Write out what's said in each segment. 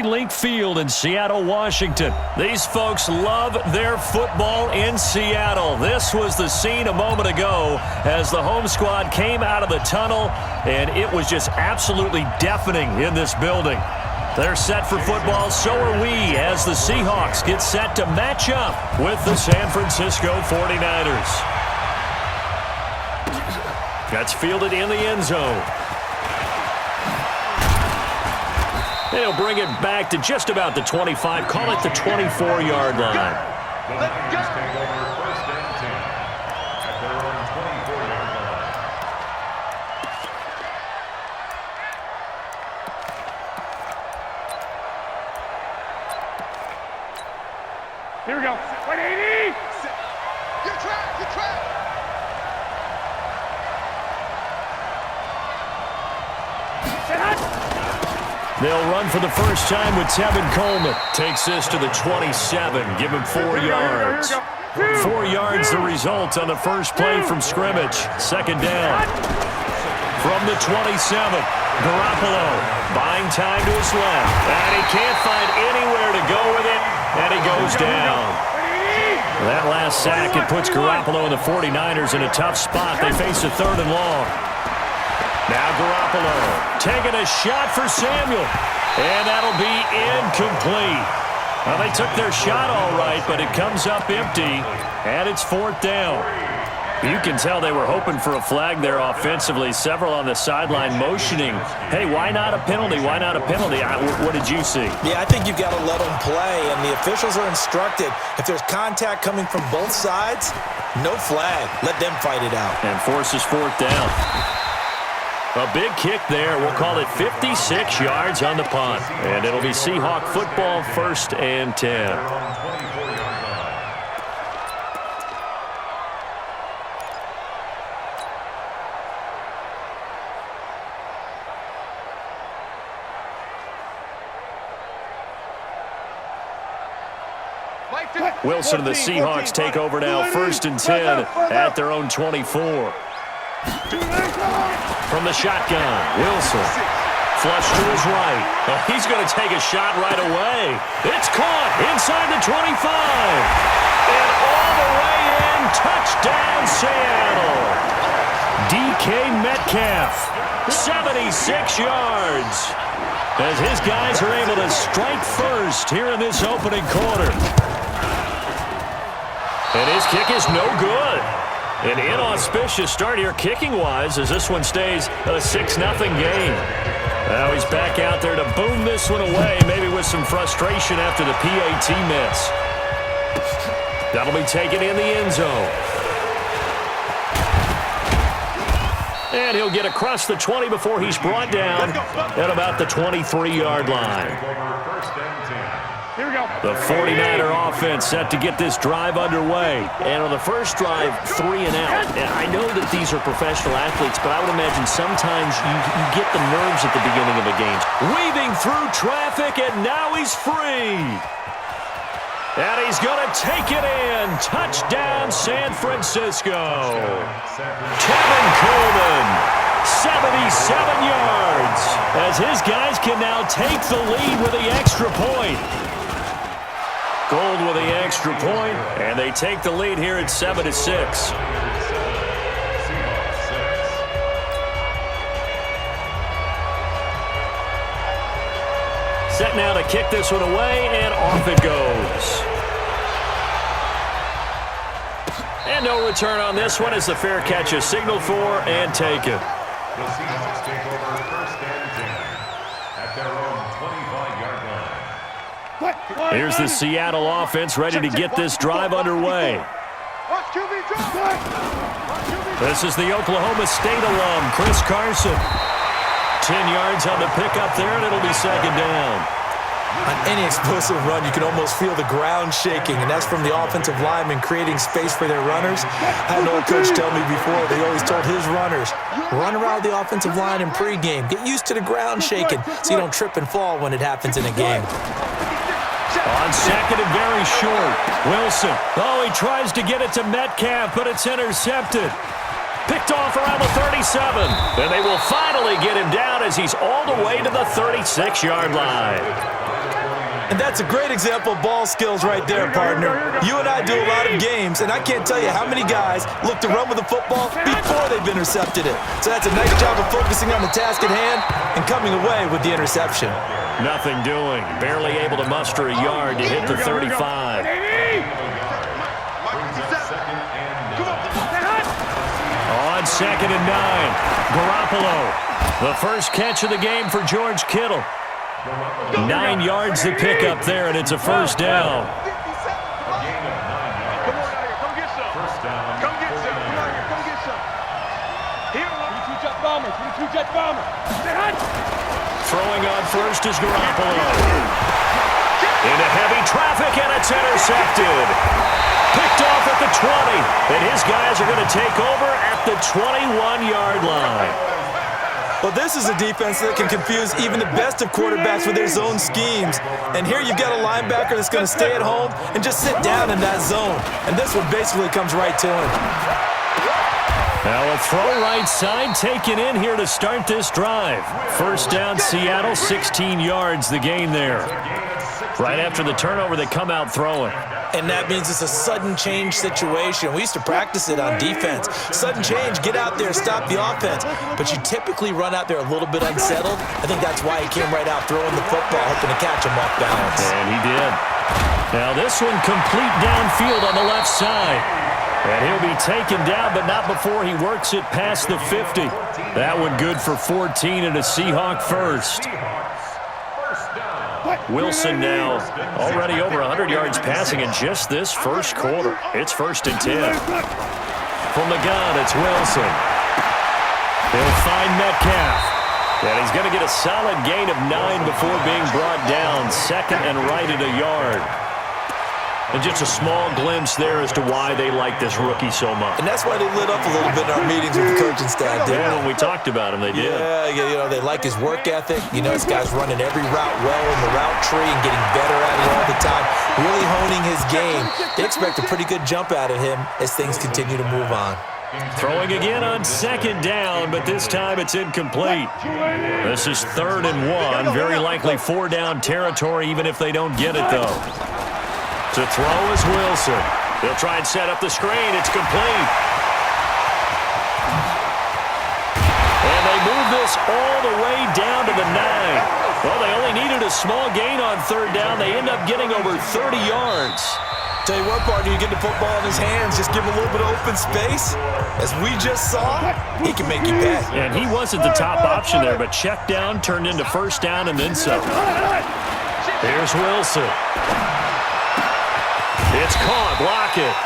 Link Field in Seattle, Washington. These folks love their football in Seattle. This was the scene a moment ago as the home squad came out of the tunnel, and it was just absolutely deafening in this building. They're set for football, so are we, as the Seahawks get set to match up with the San Francisco 49ers. That's fielded in the end zone. They'll bring it back to just about the 25. Call it the 24-yard line. Let's go. Take over first and 10 at their own 24-yard line. Here we go. 180. Good track. Good track. They'll run for the first time with Tevin Coleman. Takes this to the 27. Give him 4 yards. 4 yards the result on the first play from scrimmage. Second down. From the 27, Garoppolo buying time to his left. And he can't find anywhere to go with it. And he goes down. That last sack, it puts Garoppolo and the 49ers in a tough spot. They face a 3rd and long. Now Garoppolo taking a shot for Samuel. And that'll be incomplete. Well, they took their shot all right, but it comes up empty. And it's 4th down. You can tell they were hoping for a flag there offensively. Several on the sideline motioning. Hey, why not a penalty? Why not a penalty? What did you see? Yeah, I think you've got to let them play. And the officials are instructed, if there's contact coming from both sides, no flag. Let them fight it out. And forces 4th down. A big kick there. We'll call it 56 yards on the punt. And it'll be Seahawk football, 1st and 10. Wilson and the Seahawks take over now, 1st and 10 at their own 24. From the shotgun, Wilson. Flush to his right. Oh, he's going to take a shot right away. It's caught inside the 25. And all the way in, touchdown Seattle. DK Metcalf, 76 yards. As his guys are able to strike first here in this opening quarter. And his kick is no good. An inauspicious start here kicking-wise as this one stays a 6-0 game. Now he's back out there to boom this one away, maybe with some frustration after the PAT miss. That'll be taken in the end zone. And he'll get across the 20 before he's brought down at about the 23-yard line. Here we go. The 49er offense set to get this drive underway. And on the first drive, 3 and out. And I know that these are professional athletes, but I would imagine sometimes you get the nerves at the beginning of a game. Weaving through traffic, and now he's free. And he's going to take it in. Touchdown, San Francisco. Tevin Coleman, 77 yards. As his guys can now take the lead with the extra point. Gold with the extra point, and they take the lead here at 7-6. Set now to kick this one away, and off it goes. And no return on this one as the fair catch is signaled for and taken. The Seahawks take over 1st and 10 at their own 25-yard line. Here's the Seattle offense ready to get this drive underway. This is the Oklahoma State alum, Chris Carson. 10 yards on the pickup there, and it'll be 2nd down. On any explosive run, you can almost feel the ground shaking, and that's from the offensive linemen creating space for their runners. I had an old coach tell me before, they always told his runners, run around the offensive line in pregame. Get used to the ground shaking so you don't trip and fall when it happens in a game. On 2nd and very short, Wilson. Oh, he tries to get it to Metcalf, but it's intercepted. Picked off around the 37. And they will finally get him down as he's all the way to the 36-yard line. And that's a great example of ball skills right there, partner. You and I do a lot of games, and I can't tell you how many guys look to run with the football before they've intercepted it. So that's a nice job of focusing on the task at hand and coming away with the interception. Nothing doing. Barely able to muster a yard to hit the 35. On 2nd and 9, Garoppolo. The first catch of the game for George Kittle. 9 yards to pick up there, and it's a first down. Throwing on first is Garoppolo. Into heavy traffic, and it's intercepted. Picked off at the 20, and his guys are going to take over at the 21-yard line. Well, this is a defense that can confuse even the best of quarterbacks with their zone schemes. And here you've got a linebacker that's going to stay at home and just sit down in that zone. And this one basically comes right to him. Now a throw right side taken in here to start this drive. First down, Seattle, 16 yards the gain there. Right after the turnover, they come out throwing. And that means it's a sudden change situation. We used to practice it on defense. Sudden change, get out there, stop the offense. But you typically run out there a little bit unsettled. I think that's why he came right out throwing the football, hoping to catch him off balance. And he did. Now this one complete downfield on the left side. And he'll be taken down, but not before he works it past the 50. That one good for 14 and a Seahawk first. Wilson now already over 100 yards passing in just this first quarter. It's 1st and 10. From the gun, it's Wilson. He'll find Metcalf. And he's going to get a solid gain of 9 before being brought down. 2nd and right at a yard. And just a small glimpse there as to why they like this rookie so much. And that's why they lit up a little bit in our meetings with the coaching staff. Yeah, when we talked about him, they did. Yeah, you know, they like his work ethic. You know, this guy's running every route well in the route tree and getting better at it all the time, really honing his game. They expect a pretty good jump out of him as things continue to move on. Throwing again on 2nd down, but this time it's incomplete. This is 3rd and 1. Very likely 4-down territory, even if they don't get it, though. To throw is Wilson. They'll try and set up the screen. It's complete. And they move this all the way down to the 9. Well, they only needed a small gain on 3rd down. They end up getting over 30 yards. Tell you what, partner, you get the football in his hands, just give him a little bit of open space. As we just saw, he can make you pay. And he wasn't the top option there, but check down turned into 1st down and then some. Here's Wilson. It's caught, block it.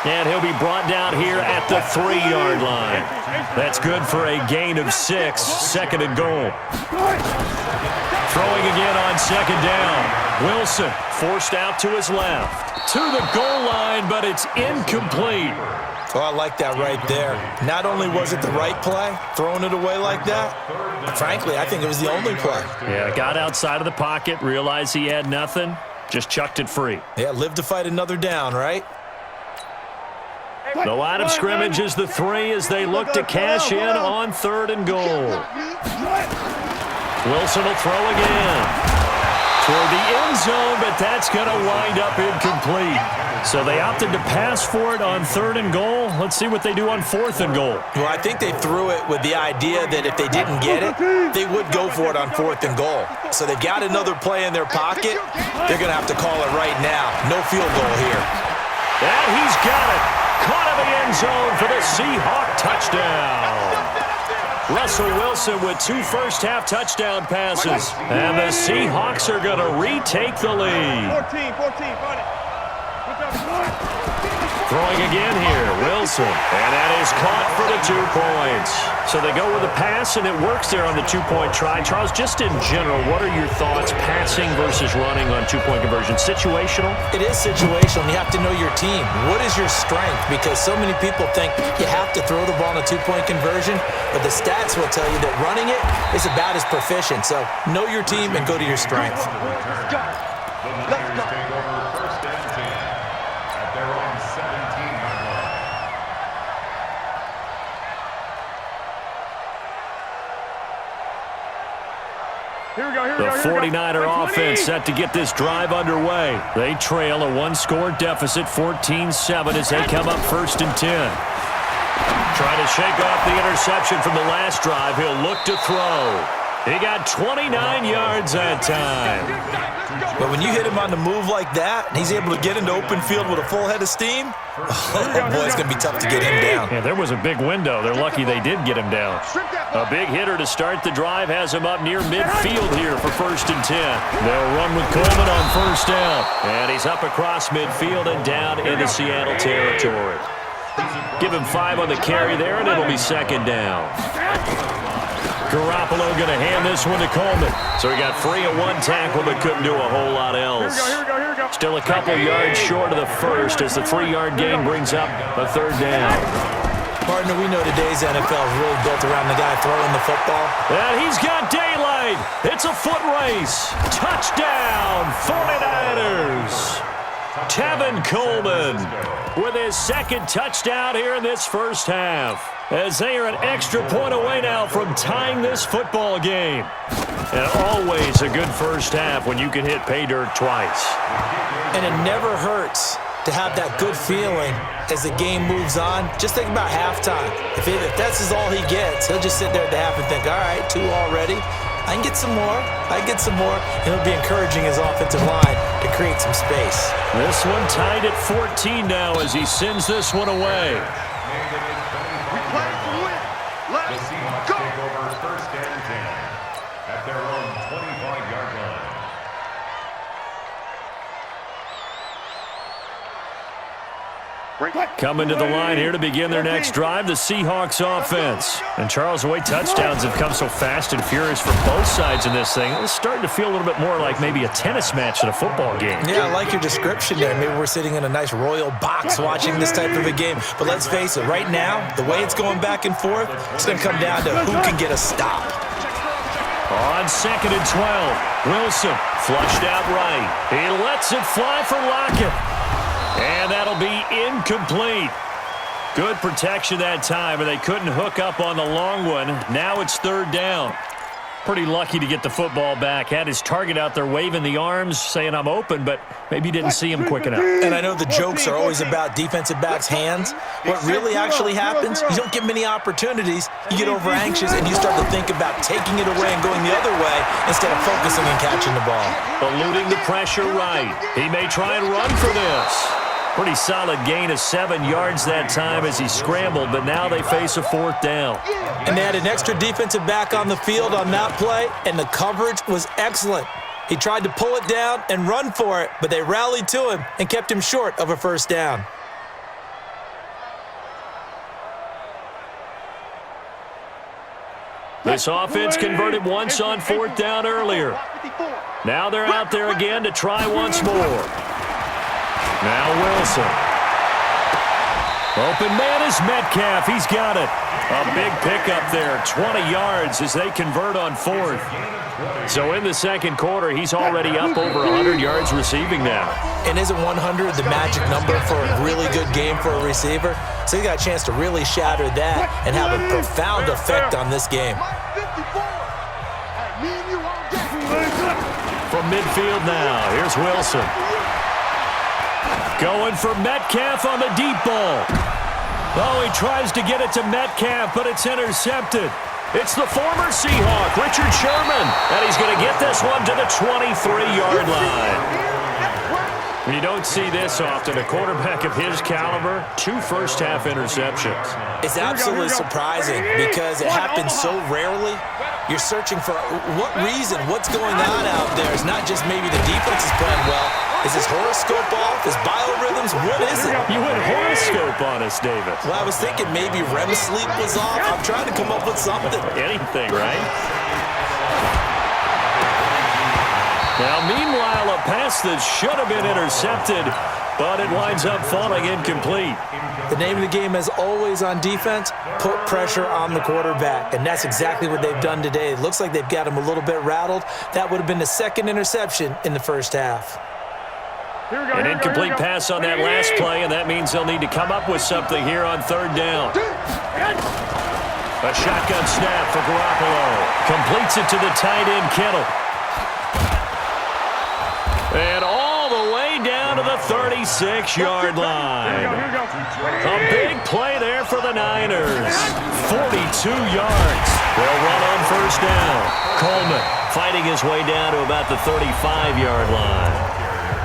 And he'll be brought down here at the 3-yard line. That's good for a gain of 6, 2nd and goal. Throwing again on 2nd down. Wilson forced out to his left. To the goal line, but it's incomplete. Oh, I like that right there. Not only was it the right play, throwing it away like that, frankly, I think it was the only play. Yeah, got outside of the pocket, realized he had nothing, just chucked it free. Yeah, live to fight another down, right? The line of scrimmage is the 3 as they look to cash in on 3rd and goal. Wilson will throw again. Toward the end zone, but that's going to wind up incomplete. So they opted to pass for it on 3rd and goal. Let's see what they do on 4th and goal. Well, I think they threw it with the idea that if they didn't get it, they would go for it on 4th and goal. So they've got another play in their pocket. They're going to have to call it right now. No field goal here. And he's got it. Caught in the end zone for the Seahawk touchdown. Russell Wilson with 2 first-half touchdown passes. And the Seahawks are going to retake the lead. 14, find it. Throwing again here, Wilson. And that is caught for the 2 points. So they go with a pass, and it works there on the 2-point try. Charles, just in general, what are your thoughts passing versus running on 2-point conversion? Situational? It is situational. You have to know your team. What is your strength? Because so many people think you have to throw the ball in a 2-point conversion, but the stats will tell you that running it is about as proficient. So know your team and go to your strength. Let's go. Take over 1st and 10 at their own 17-yard line. Here we go. The 49er offense set to get this drive underway. They trail a one-score deficit, 14-7, as they come up 1st and 10. Trying to shake off the interception from the last drive. He'll look to throw. He got 29 yards that time. But when you hit him on the move like that, and he's able to get into open field with a full head of steam, oh boy, it's going to be tough to get him down. Yeah, there was a big window. They're lucky they did get him down. A big hitter to start the drive has him up near midfield here for 1st and 10. They'll run with Coleman on 1st down. And he's up across midfield and down into Seattle territory. Give him 5 on the carry there, and it'll be 2nd down. Garoppolo going to hand this one to Coleman. So he got free at one tackle, but couldn't do a whole lot else. Here we go. Still a couple yards short of the first as the 3-yard gain brings up a 3rd down. Partner, we know today's NFL is really built around the guy throwing the football. And he's got daylight. It's a foot race. Touchdown, 49ers. Tevin Coleman with his 2nd touchdown here in this first half, as they are an extra point away now from tying this football game. And always a good first half when you can hit pay dirt twice. And it never hurts to have that good feeling as the game moves on. Just think about halftime. If that's all he gets, he'll just sit there at the half and think, all right, 2 already. I can get some more. And it'll be encouraging his offensive line to create some space. This one tied at 14 now as he sends this one away. We play to win. Let's go. Take over 1st and 10 at their own 25-yard line. Coming to the line here to begin their next drive, the Seahawks offense. And Charles, the way touchdowns have come so fast and furious for both sides in this thing, it's starting to feel a little bit more like maybe a tennis match than a football game. Yeah, I like your description there. Maybe we're sitting in a nice royal box watching this type of a game. But let's face it, right now, the way it's going back and forth, it's going to come down to who can get a stop. On 2nd and 12, Wilson flushed out right. He lets it fly for Lockett. And that'll be incomplete. Good protection that time, and they couldn't hook up on the long one. Now it's 3rd down. Pretty lucky to get the football back. Had his target out there waving the arms, saying I'm open, but maybe didn't see him quick enough. And I know the jokes are always about defensive backs' hands. What really actually happens, you don't get many opportunities, you get over anxious, and you start to think about taking it away and going the other way instead of focusing and catching the ball. Eluding the pressure right. He may try and run for this. Pretty solid gain of 7 yards that time as he scrambled, but now they face a 4th down. And they had an extra defensive back on the field on that play, and the coverage was excellent. He tried to pull it down and run for it, but they rallied to him and kept him short of a 1st down. This offense converted once on 4th down earlier. Now they're out there again to try once more. Now Wilson. Open man is Metcalf. He's got it. A big pickup there, 20 yards as they convert on 4th. So in the 2nd quarter, he's already up over 100 yards receiving now. And isn't 100 the magic number for a really good game for a receiver? So he got a chance to really shatter that and have a profound effect on this game. From midfield now, here's Wilson. Going for Metcalf on the deep ball. Oh, he tries to get it to Metcalf, but it's intercepted. It's the former Seahawk, Richard Sherman, and he's going to get this one to the 23-yard line. You don't see this often. A quarterback of his caliber, 2 first-half interceptions. It's absolutely surprising because it happens so rarely. You're searching for what reason, what's going on out there. It's not just maybe the defense is playing well. Is his horoscope off? His biorhythms? What is it? You went horoscope on us, David. Well, I was thinking maybe REM sleep was off. I'm trying to come up with something. Anything, right? Now, meanwhile, a pass that should have been intercepted, but it winds up falling incomplete. The name of the game, as always on defense, put pressure on the quarterback, and that's exactly what they've done today. It looks like they've got him a little bit rattled. That would have been the 2nd interception in the first half. An incomplete pass on that last play, and that means they'll need to come up with something here on 3rd down. A shotgun snap for Garoppolo. Completes it to the tight end, Kittle. And all the way down to the 36-yard line. A big play there for the Niners. 42 yards. They'll run on first down. Coleman fighting his way down to about the 35-yard line.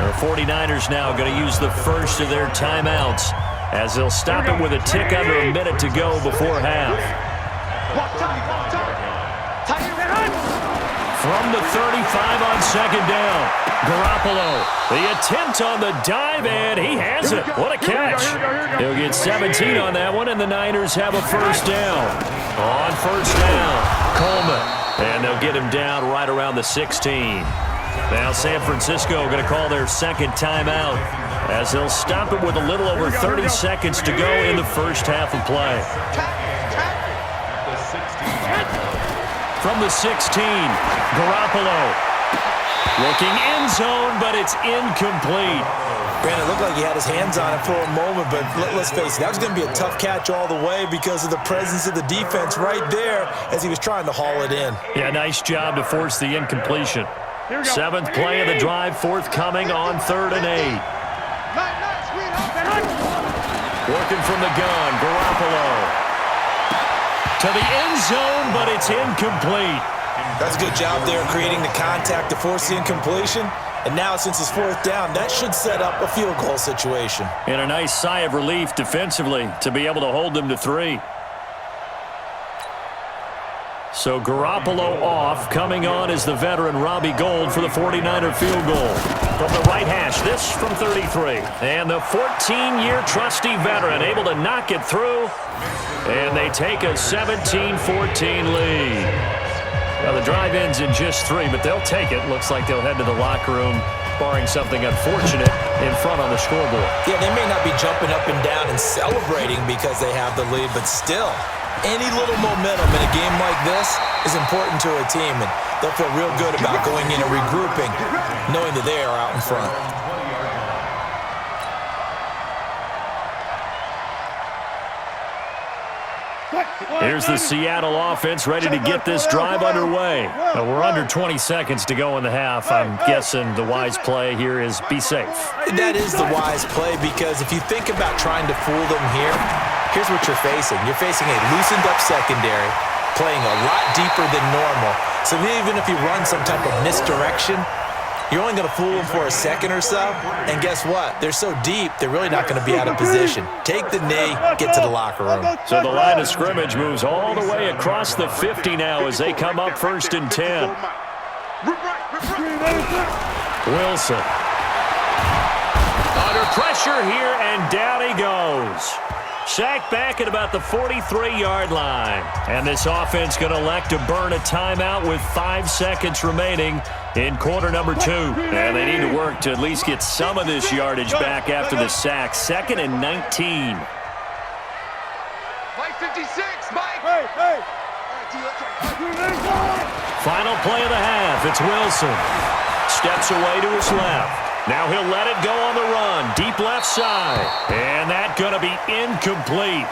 The 49ers now going to use the first of their timeouts as they'll stop it with a tick under a minute to go before half. From the 35 on second down, Garoppolo, the attempt on the dive, and he has it. What a catch. He'll get 17 on that one, and the Niners have a first down. On first down, Coleman, and they'll get him down right around the 16. Now San Francisco going to call their second timeout as they'll stop it with a little over 30 seconds to go in the first half of play. From the 16, Garoppolo looking end zone, but it's incomplete. Brandon, it looked like he had his hands on it for a moment, but let's face it, that was going to be a tough catch all the way because of the presence of the defense right there as he was trying to haul it in. Yeah, nice job to force the incompletion. Seventh play of the drive forthcoming on 3rd and 8. Working from the gun, Garoppolo. To the end zone, but it's incomplete. That's a good job there creating the contact to force the incompletion. And now, since it's fourth down, that should set up a field goal situation. And a nice sigh of relief defensively to be able to hold them to 3. So Garoppolo off. Coming on is the veteran Robbie Gould for the 49er field goal. From the right hash, this from 33. And the 14-year trusty veteran able to knock it through. And they take a 17-14 lead. Now the drive ends in just 3, but they'll take it. Looks like they'll head to the locker room, barring something unfortunate in front on the scoreboard. Yeah, they may not be jumping up and down and celebrating because they have the lead, but still, any little momentum in a game like this is important to a team, and they'll feel real good about going in and regrouping, knowing that they are out in front. Here's the Seattle offense ready to get this drive underway. We're under 20 seconds to go in the half. I'm guessing the wise play here is be safe. That is the wise play because if you think about trying to fool them here, here's what you're facing. You're facing a loosened up secondary, playing a lot deeper than normal. So even if you run some type of misdirection, you're only going to fool them for a second or so. And guess what? They're so deep, they're really not going to be out of position. Take the knee, get to the locker room. So the line of scrimmage moves all the way across the 50 now as they come up 1st and 10. Wilson. Under pressure here, and down he goes. Sacked back at about the 43-yard line. And this offense going to elect to burn a timeout with 5 seconds remaining in quarter number 2. And they need to work to at least get some of this yardage back after the sack. 2nd and 19. Mike 56, Mike. Final play of the half. It's Wilson. Steps away to his left. Now he'll let it go on the run. Deep left side. And that's going to be incomplete.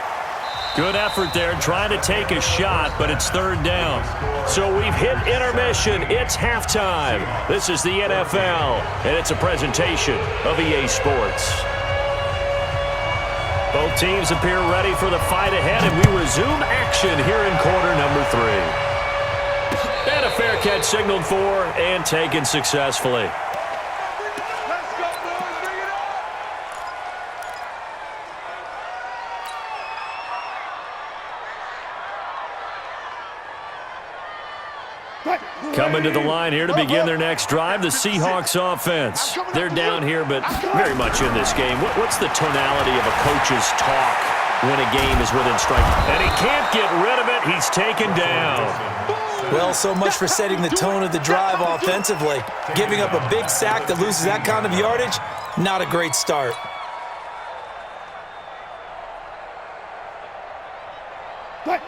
Good effort there trying to take a shot, but it's 3rd down. So we've hit intermission. It's halftime. This is the NFL, and it's a presentation of EA Sports. Both teams appear ready for the fight ahead, and we resume action here in quarter number 3. And a fair catch signaled for and taken successfully. Coming to the line here to begin their next drive, the Seahawks offense. They're down here, but very much in this game. What's the tonality of a coach's talk when a game is within strike? And he can't get rid of it. He's taken down. Well, so much for setting the tone of the drive offensively. Giving up a big sack that loses that kind of yardage, not a great start.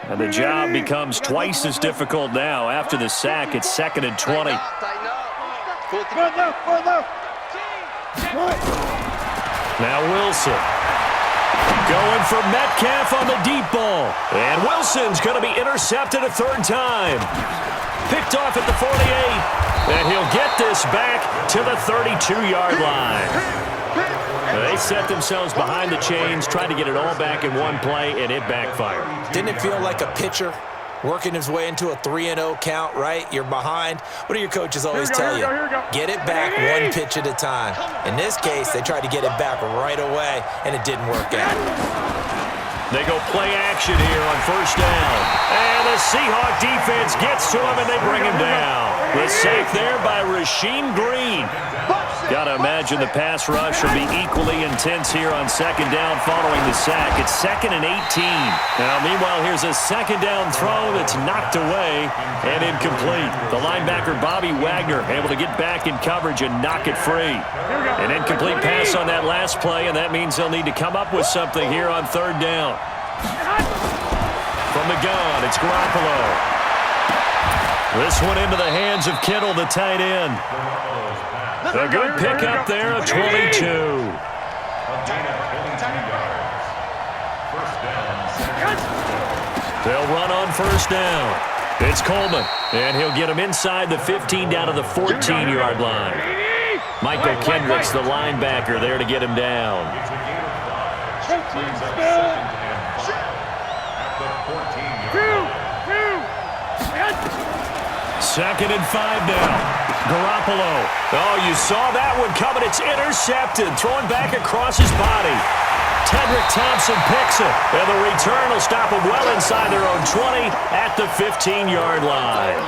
And the job becomes twice as difficult now. After the sack, it's 2nd and 20. Now Wilson. Going for Metcalf on the deep ball. And Wilson's going to be intercepted a 3rd time. Picked off at the 48. And he'll get this back to the 32-yard line. They set themselves behind the chains, trying to get it all back in one play, and it backfired. Didn't it feel like a pitcher working his way into a 3-0 count, right? You're behind. What do your coaches always tell you? Get it back one pitch at a time. In this case, they tried to get it back right away, and it didn't work out. They go play action here on first down. And the Seahawk defense gets to him, and they bring him down. The sack there by Rasheem Green. Got to imagine the pass rush will be equally intense here on second down following the sack. It's 2nd and 18. Now, meanwhile, here's a second down throw that's knocked away and incomplete. The linebacker, Bobby Wagner, able to get back in coverage and knock it free. An incomplete pass on that last play, and that means they'll need to come up with something here on third down. From the gun, it's Garoppolo. This one into the hands of Kittle, the tight end. A good pickup there of 22. They'll run on first down. It's Coleman, and he'll get him inside the 15 down to the 14-yard line. Michael Kendricks, the linebacker, there to get him down. Second and 5 now. Garoppolo. Oh, you saw that one coming. It's intercepted. Throwing back across his body. Tedrick Thompson picks it. And the return will stop him well inside their own 20 at the 15-yard line.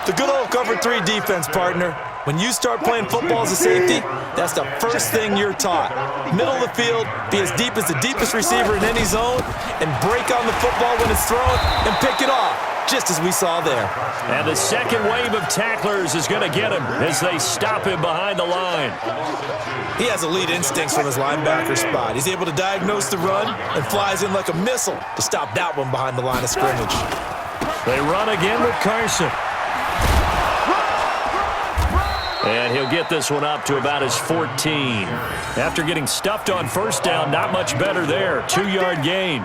The good old cover 3 defense, partner. When you start playing football as a safety, that's the first thing you're taught. Middle of the field, be as deep as the deepest receiver in any zone, and break on the football when it's thrown and pick it off, just as we saw there. And the second wave of tacklers is going to get him as they stop him behind the line. He has elite instincts from his linebacker spot. He's able to diagnose the run and flies in like a missile to stop that one behind the line of scrimmage. They run again with Carson. And he'll get this one up to about his 14. After getting stuffed on first down, not much better there. 2-yard gain.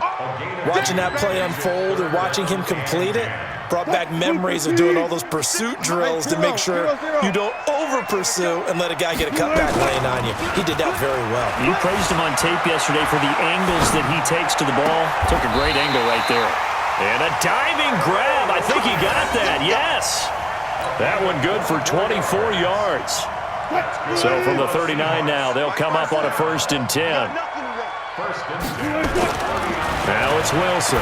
Watching that play unfold or watching him complete it brought back memories of doing all those pursuit drills to make sure you don't over-pursue and let a guy get a cutback lane on you. He did that very well. You praised him on tape yesterday for the angles that he takes to the ball. Took a great angle right there. And a diving grab. I think he got that. Yes. That one good for 24 yards. So from the 39 now, they'll come up on a 1st and 10. Now it's Wilson.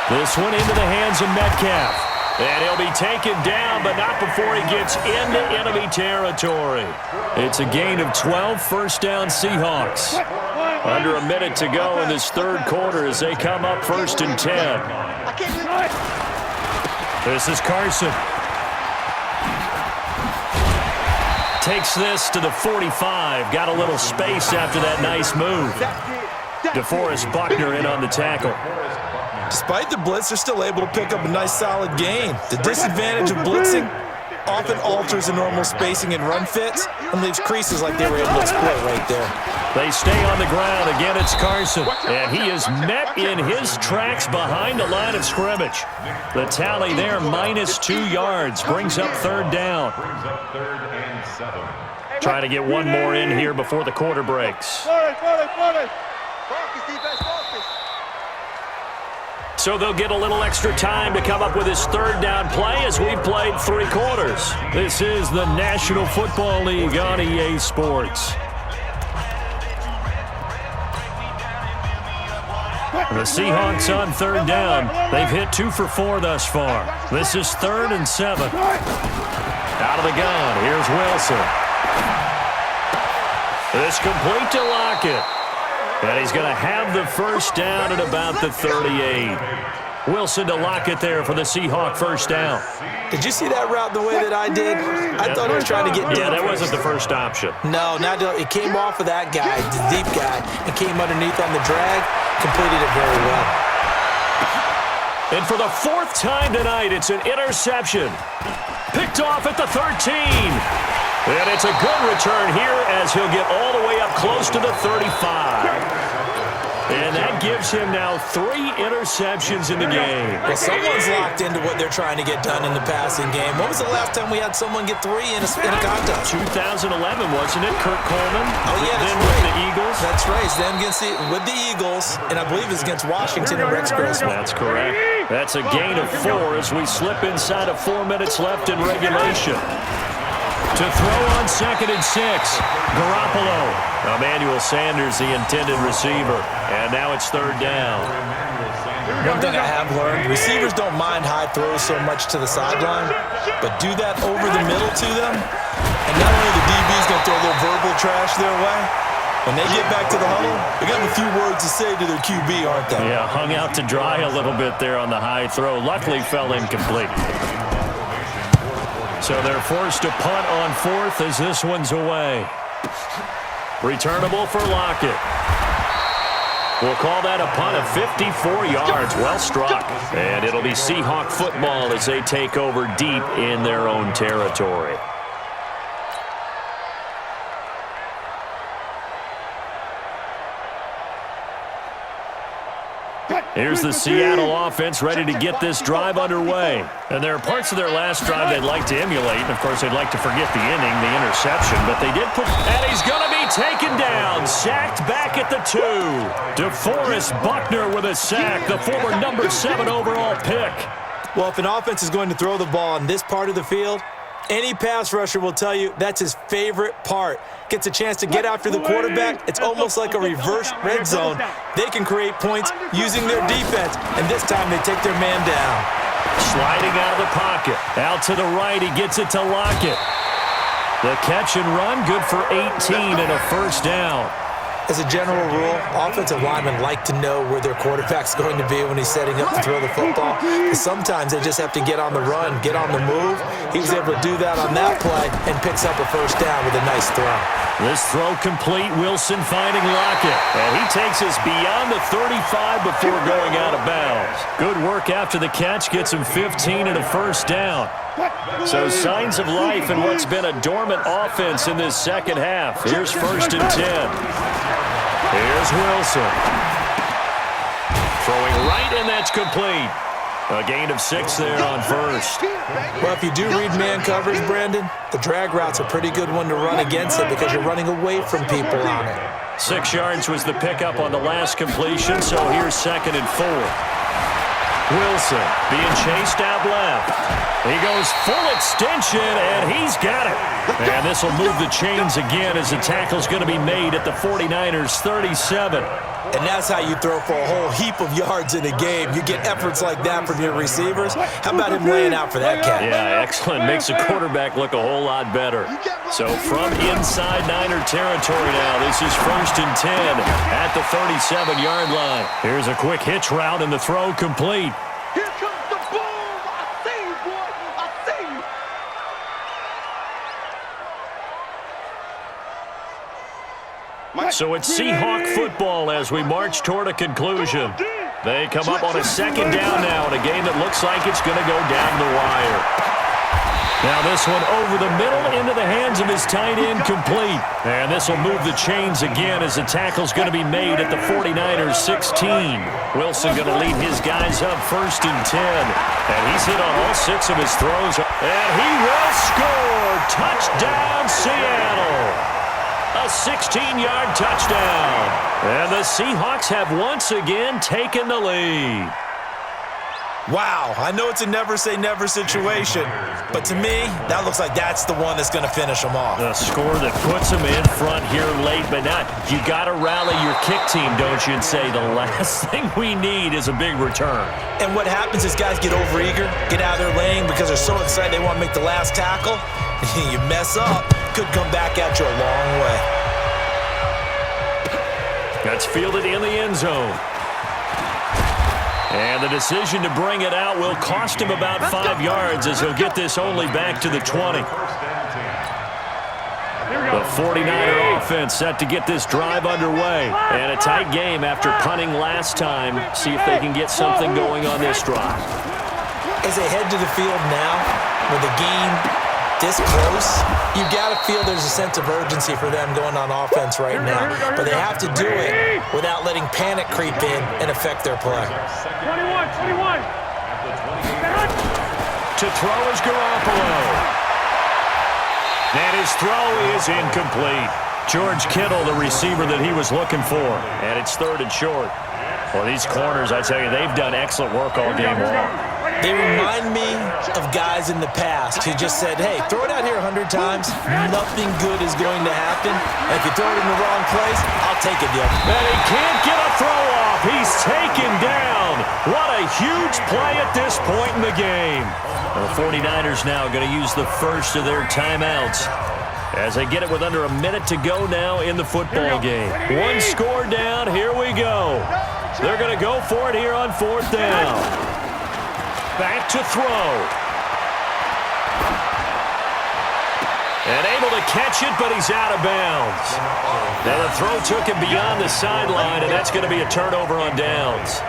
This one into the hands of Metcalf. And he'll be taken down, but not before he gets into enemy territory. It's a gain of 12, first down Seahawks. Under a minute to go in this third quarter as they come up 1st and 10. This is Carson. Takes this to the 45. Got a little space after that nice move. DeForest Buckner in on the tackle. Despite the blitz, they're still able to pick up a nice solid gain. The disadvantage of blitzing often alters the normal spacing and run fits and leaves creases like they were able to exploit right there. They stay on the ground. Again, it's Carson. And he is met in his tracks behind the line of scrimmage. The tally there, -2 yards. Brings up third down. Trying to get one more in here before the quarter breaks. So they'll get a little extra time to come up with his third down play as we've played 3 quarters. This is the National Football League on EA Sports. The Seahawks on third down. They've hit 2 for 4 thus far. This is 3rd and 7. Out of the gun, here's Wilson. This complete to Lockett. And he's going to have the first down at about the 38. Wilson to Lockett there for the Seahawk first down. Did you see that route the way that I did? I thought he was trying to get deep. Yeah, that wasn't the first option. No, it came off of that guy, the deep guy, and came underneath on the drag. Completed it very well. And for the 4th time tonight, it's an interception. Picked off at the 13. And it's a good return here as he'll get all the way up close to the 35. And that gives him now 3 interceptions in the game. Well, someone's locked into what they're trying to get done in the passing game. When was the last time we had someone get 3 in a contest? 2011, wasn't it? Kurt Coleman. Oh, yeah, then that's with right. the Eagles. That's right. It's them with the Eagles, and I believe it's against Washington and Rex Grossman. That's correct. That's a gain of 4 as we slip inside of 4 minutes left in regulation. To throw on 2nd and 6. Garoppolo. Emmanuel Sanders, the intended receiver. And now it's 3rd down. One thing I have learned, receivers don't mind high throws so much to the sideline, but do that over the middle to them, and not only the DB's going to throw a little verbal trash their way, when they get back to the huddle, they got a few words to say to their QB, aren't they? Yeah, hung out to dry a little bit there on the high throw. Luckily fell incomplete. So they're forced to punt on 4th as this one's away. Returnable for Lockett. We'll call that a punt of 54 yards. Well struck. And it'll be Seahawk football as they take over deep in their own territory. Here's the Seattle offense ready to get this drive underway. And there are parts of their last drive they'd like to emulate. And, of course, they'd like to forget the inning, the interception. But they did put... And he's going to be taken down. Sacked back at the 2. DeForest Buckner with a sack, the former number 7 overall pick. Well, if an offense is going to throw the ball in this part of the field, any pass rusher will tell you that's his favorite part. Gets a chance to get after the quarterback. It's almost like a reverse red zone. They can create points using their defense, and this time they take their man down. Sliding out of the pocket. Out to the right, he gets it to Lockett. The catch and run, good for 18 and a 1st down. As a general rule, offensive linemen like to know where their quarterback's going to be when he's setting up to throw the football. But sometimes they just have to get on the run, get on the move. He was able to do that on that play and picks up a 1st down with a nice throw. This throw complete, Wilson finding Lockett. And he takes us beyond the 35 before going out of bounds. Good work after the catch, gets him 15 and a 1st down. So signs of life in what's been a dormant offense in this second half. Here's 1st and 10. Here's Wilson. Throwing right, and that's complete. A gain of 6 there on 1st. Well, if you do read man coverage, Brandon, the drag route's a pretty good one to run against it because you're running away from people on it. 6 yards was the pickup on the last completion, so here's 2nd and 4. Wilson being chased out left. He goes full extension, and he's got it. And this will move the chains again as the tackle's going to be made at the 49ers' 37. And that's how you throw for a whole heap of yards in a game. You get efforts like that from your receivers. How about him laying out for that catch? Yeah, excellent. Makes the quarterback look a whole lot better. So from inside Niner territory now, this is 1st and 10 at the 37-yard line. Here's a quick hitch route, and the throw complete. Here comes the boom. I see you, boy. I see you. So it's Seahawk football as we march toward a conclusion. They come up on a 2nd down now in a game that looks like it's going to go down the wire. Now this one over the middle into the hands of his tight end, complete. And this will move the chains again as the tackle's going to be made at the 49ers' 16. Wilson going to lead his guys up 1st and 10. And he's hit on all 6 of his throws. And he will score! Touchdown, Seattle! A 16-yard touchdown. And the Seahawks have once again taken the lead. Wow, I know it's a never-say-never situation, but to me, that looks like that's the one that's going to finish them off. The score that puts them in front here late, but not. You got to rally your kick team, don't you, and say the last thing we need is a big return. And what happens is guys get overeager, get out of their lane because they're so excited they want to make the last tackle. You mess up, could come back at you a long way. That's fielded in the end zone. And the decision to bring it out will cost him about 5 yards as he'll get this only back to the 20. The 49er offense set to get this drive underway. And a tight game after punting last time. See if they can get something going on this drive. As they head to the field now, with the game this close, you got to feel there's a sense of urgency for them going on offense right now. But they have to do it without letting panic creep in and affect their play. 21. To throw is Garoppolo. And his throw is incomplete. George Kittle, the receiver that he was looking for. And it's 3rd and short. Well, these corners, I tell you, they've done excellent work all game long. They remind me of guys in the past who just said, hey, throw it out here 100 times, nothing good is going to happen. If you throw it in the wrong place, I'll take it, Dylan. And he can't get a throw off. He's taken down. What a huge play at this point in the game. Well, the 49ers now going to use the first of their timeouts as they get it with under a minute to go now in the football game. One score down. Here we go. They're going to go for it here on 4th down. Back to throw. And able to catch it, but he's out of bounds. Now the throw took him beyond the sideline, and that's going to be a turnover on downs.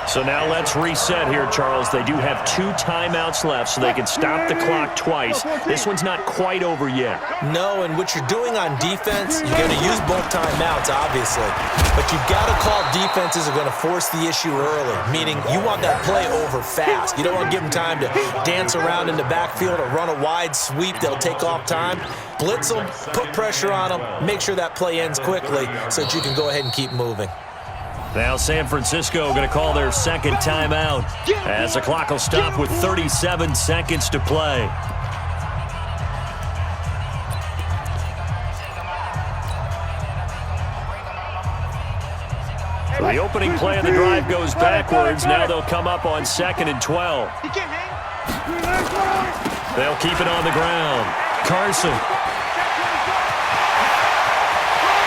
So now let's reset here, Charles. They do have 2 timeouts left, so they can stop the clock twice. This one's not quite over yet. No, and what you're doing on defense, you're going to use both timeouts, obviously. But you've got to call defenses are going to force the issue early, meaning you want that play over fast. You don't want to give them time to dance around in the backfield or run a wide sweep that'll take off time. Blitz them, put pressure on them, make sure that play ends quickly so that you can go ahead and keep moving. Now San Francisco going to call their 2nd timeout as the clock will stop with 37 seconds to play. So the opening play of the drive goes backwards. Now they'll come up on 2nd and 12. They'll keep it on the ground. Carson.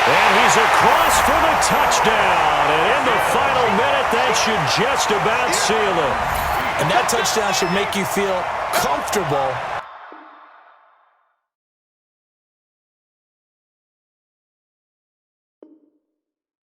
And he's across for the touchdown. And in the final minute, that should just about seal it. And that touchdown should make you feel comfortable